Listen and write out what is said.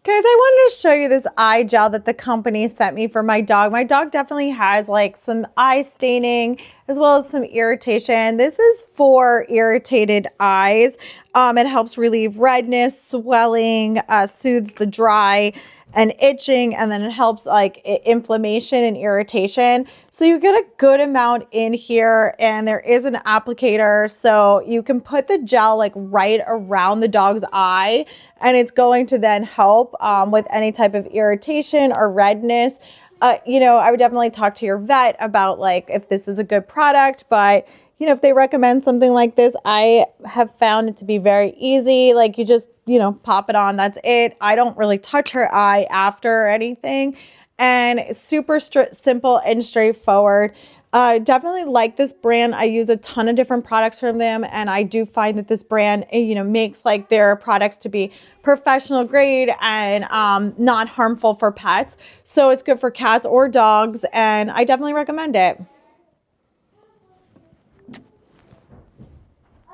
Guys, I wanted to show you this eye gel that the company sent me for my dog. My dog definitely has like some eye staining as well as some irritation. This is for irritated eyes. It helps relieve redness, swelling, soothes the dry and itching, and then it helps like inflammation and irritation. So you get a good amount in here, and there is an applicator, so you can put the gel like right around the dog's eye, and it's going to then help with any type of irritation or redness. I would definitely talk to your vet about like if this is a good product, but if they recommend something like this, I have found it to be very easy. Like you just, pop it on, that's it. I don't really touch her eye after or anything. And it's super simple and straightforward. Definitely like this brand. I use a ton of different products from them, and I do find that this brand, makes like their products to be professional grade and not harmful for pets. So it's good for cats or dogs, and I definitely recommend it.